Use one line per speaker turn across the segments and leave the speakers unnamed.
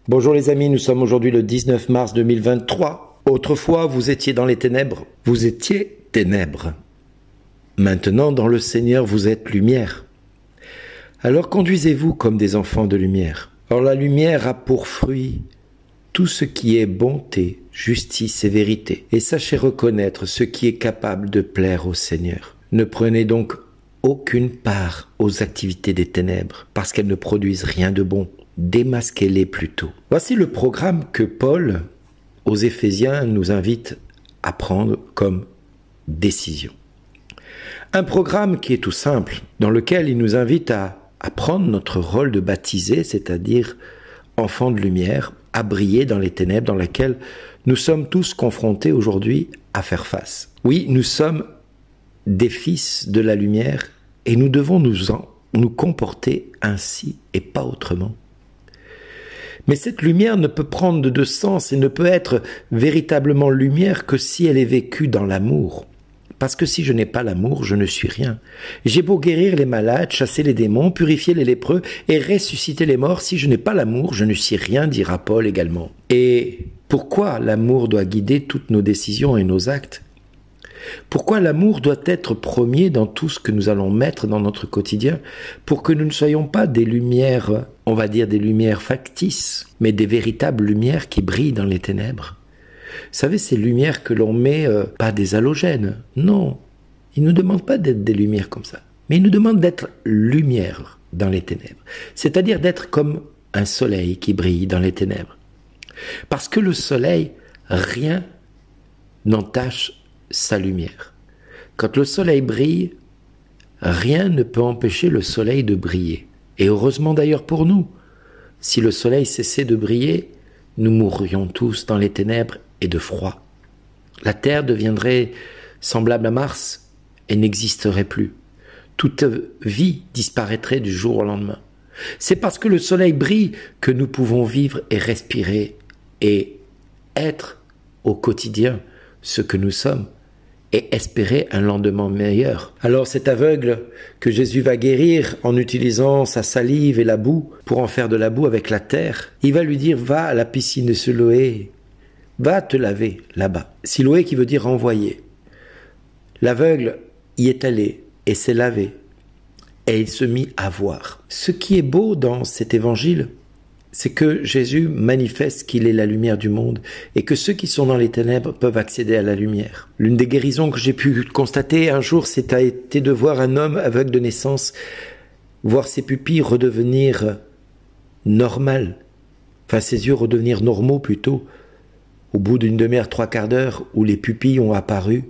Bonjour les amis, nous sommes aujourd'hui le 19 mars 2023. Autrefois, vous étiez dans les ténèbres. Vous étiez ténèbres. Maintenant, dans le Seigneur, vous êtes lumière. Alors conduisez-vous comme des enfants de lumière. Or la lumière a pour fruit tout ce qui est bonté, justice et vérité. Et sachez reconnaître ce qui est capable de plaire au Seigneur. Ne prenez donc aucune part aux activités des ténèbres, parce qu'elles ne produisent rien de bon. Démasquez-les plutôt. Voici le programme que Paul, aux Éphésiens, nous invite à prendre comme décision. Un programme qui est tout simple, dans lequel il nous invite à prendre notre rôle de baptisé, c'est-à-dire enfant de lumière, à briller dans les ténèbres dans lesquelles nous sommes tous confrontés aujourd'hui à faire face. Oui, nous sommes des fils de la lumière et nous devons nous comporter ainsi et pas autrement. Mais cette lumière ne peut prendre de deux sens et ne peut être véritablement lumière que si elle est vécue dans l'amour. Parce que si je n'ai pas l'amour, je ne suis rien. J'ai beau guérir les malades, chasser les démons, purifier les lépreux et ressusciter les morts, si je n'ai pas l'amour, je ne suis rien, dira Paul également. Et pourquoi l'amour doit guider toutes nos décisions et nos actes ? Pourquoi l'amour doit être premier dans tout ce que nous allons mettre dans notre quotidien pour que nous ne soyons pas des lumières, on va dire des lumières factices, mais des véritables lumières qui brillent dans les ténèbres. Vous savez, ces lumières que l'on met, pas des halogènes, non. Il ne nous demande pas d'être des lumières comme ça, mais il nous demande d'être lumière dans les ténèbres, c'est-à-dire d'être comme un soleil qui brille dans les ténèbres. Parce que le soleil, rien n'entache sa lumière. Quand le soleil brille, rien ne peut empêcher le soleil de briller. Et heureusement d'ailleurs pour nous. Si le soleil cessait de briller, nous mourrions tous dans les ténèbres et de froid. La terre deviendrait semblable à Mars et n'existerait plus. Toute vie disparaîtrait du jour au lendemain. C'est parce que le soleil brille que nous pouvons vivre et respirer et être au quotidien ce que nous sommes et espérer un lendemain meilleur. Alors cet aveugle que Jésus va guérir en utilisant sa salive et la boue pour en faire de la boue avec la terre, il va lui dire « Va à la piscine de Siloé, va te laver là-bas ». Siloé qui veut dire « envoyer ». L'aveugle y est allé et s'est lavé et il se mit à voir. Ce qui est beau dans cet évangile, c'est que Jésus manifeste qu'il est la lumière du monde et que ceux qui sont dans les ténèbres peuvent accéder à la lumière. L'une des guérisons que j'ai pu constater un jour, c'était de voir un homme aveugle de naissance, voir ses pupilles redevenir normales, enfin ses yeux redevenir normaux plutôt, au bout d'une demi-heure, trois quarts d'heure, où les pupilles ont apparu,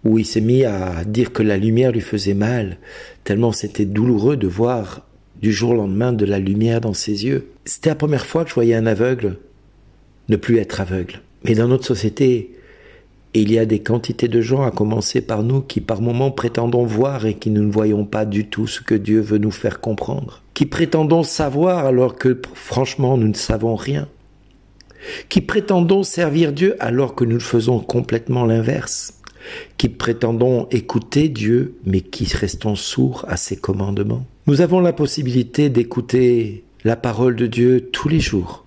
où il s'est mis à dire que la lumière lui faisait mal, tellement c'était douloureux de voir du jour au lendemain de la lumière dans ses yeux. C'était la première fois que je voyais un aveugle ne plus être aveugle. Mais dans notre société, il y a des quantités de gens, à commencer par nous, qui par moments prétendons voir et qui ne voyons pas du tout ce que Dieu veut nous faire comprendre. Qui prétendons savoir alors que franchement nous ne savons rien. Qui prétendons servir Dieu alors que nous faisons complètement l'inverse. Qui prétendons écouter Dieu mais qui restons sourds à ses commandements. Nous avons la possibilité d'écouter la parole de Dieu tous les jours.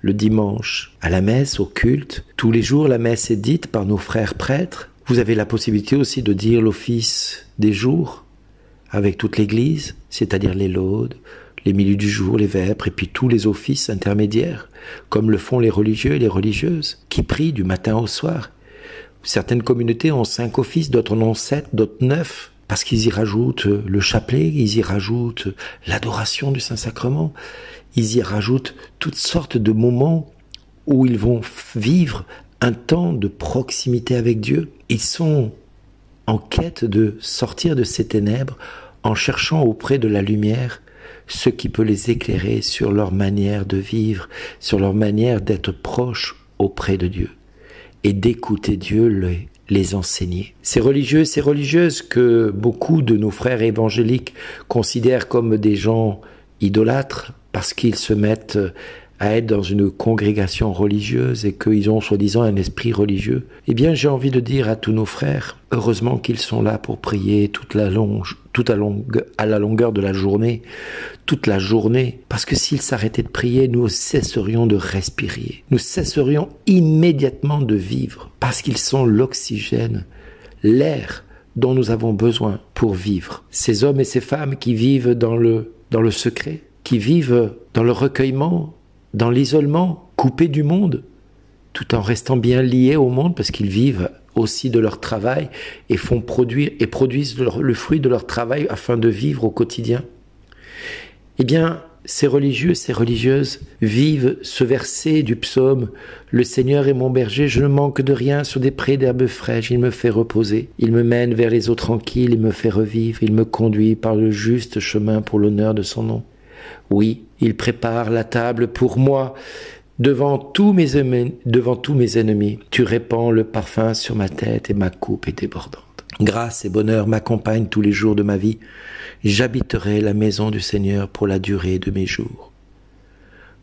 Le dimanche, à la messe, au culte, tous les jours la messe est dite par nos frères prêtres. Vous avez la possibilité aussi de dire l'office des jours avec toute l'église, c'est-à-dire les laudes, les milieux du jour, les vêpres et puis tous les offices intermédiaires, comme le font les religieux et les religieuses, qui prient du matin au soir. Certaines communautés ont 5 offices, d'autres en ont 7, d'autres 9, parce qu'ils y rajoutent le chapelet, ils y rajoutent l'adoration du Saint-Sacrement, ils y rajoutent toutes sortes de moments où ils vont vivre un temps de proximité avec Dieu. Ils sont en quête de sortir de ces ténèbres en cherchant auprès de la lumière ce qui peut les éclairer sur leur manière de vivre, sur leur manière d'être proches auprès de Dieu et d'écouter Dieu les enseigner. Ces religieux, ces religieuses que beaucoup de nos frères évangéliques considèrent comme des gens idolâtres parce qu'ils se mettent à être dans une congrégation religieuse et qu'ils ont soi-disant un esprit religieux, eh bien j'ai envie de dire à tous nos frères, heureusement qu'ils sont là pour prier à la longueur de la journée, toute la journée, parce que s'ils s'arrêtaient de prier, nous cesserions de respirer, nous cesserions immédiatement de vivre, parce qu'ils sont l'oxygène, l'air dont nous avons besoin pour vivre. Ces hommes et ces femmes qui vivent dans le secret, qui vivent dans le recueillement, dans l'isolement, coupés du monde, tout en restant bien liés au monde parce qu'ils vivent aussi de leur travail et produisent le fruit de leur travail afin de vivre au quotidien. Eh bien, ces religieux, ces religieuses vivent ce verset du psaume « Le Seigneur est mon berger, je ne manque de rien, sur des prés d'herbes fraîches, il me fait reposer. Il me mène vers les eaux tranquilles, il me fait revivre, il me conduit par le juste chemin pour l'honneur de son nom. Oui, il prépare la table pour moi, devant tous mes ennemis. Tu répands le parfum sur ma tête et ma coupe est débordante. Grâce et bonheur m'accompagnent tous les jours de ma vie. J'habiterai la maison du Seigneur pour la durée de mes jours. »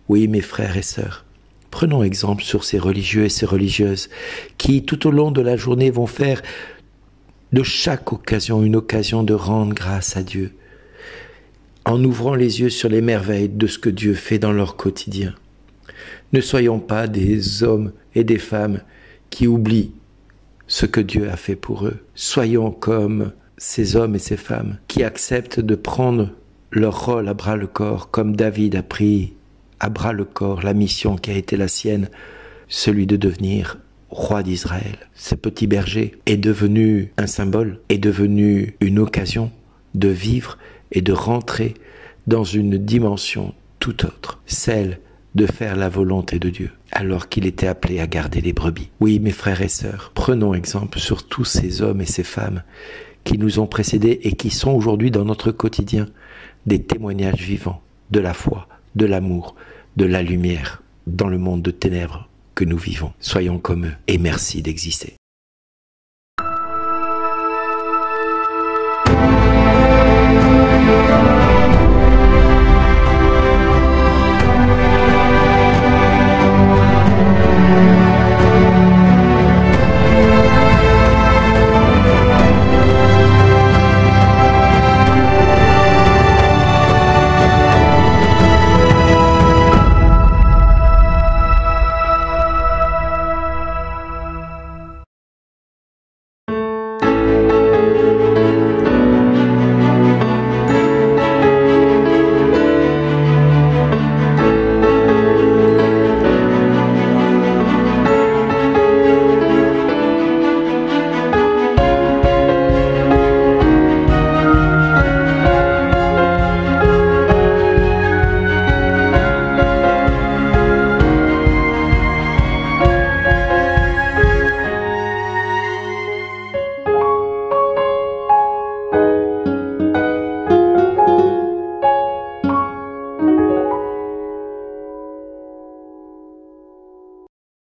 Oui, mes frères et sœurs, prenons exemple sur ces religieux et ces religieuses qui, tout au long de la journée, vont faire de chaque occasion une occasion de rendre grâce à Dieu, en ouvrant les yeux sur les merveilles de ce que Dieu fait dans leur quotidien. Ne soyons pas des hommes et des femmes qui oublient ce que Dieu a fait pour eux. Soyons comme ces hommes et ces femmes qui acceptent de prendre leur rôle à bras le corps, comme David a pris à bras le corps la mission qui a été la sienne, celui de devenir roi d'Israël. Ce petit berger est devenu un symbole, est devenu une occasion de vivre et de rentrer dans une dimension tout autre, celle de faire la volonté de Dieu, alors qu'il était appelé à garder les brebis. Oui, mes frères et sœurs, prenons exemple sur tous ces hommes et ces femmes qui nous ont précédés et qui sont aujourd'hui dans notre quotidien des témoignages vivants de la foi, de l'amour, de la lumière dans le monde de ténèbres que nous vivons. Soyons comme eux et merci d'exister.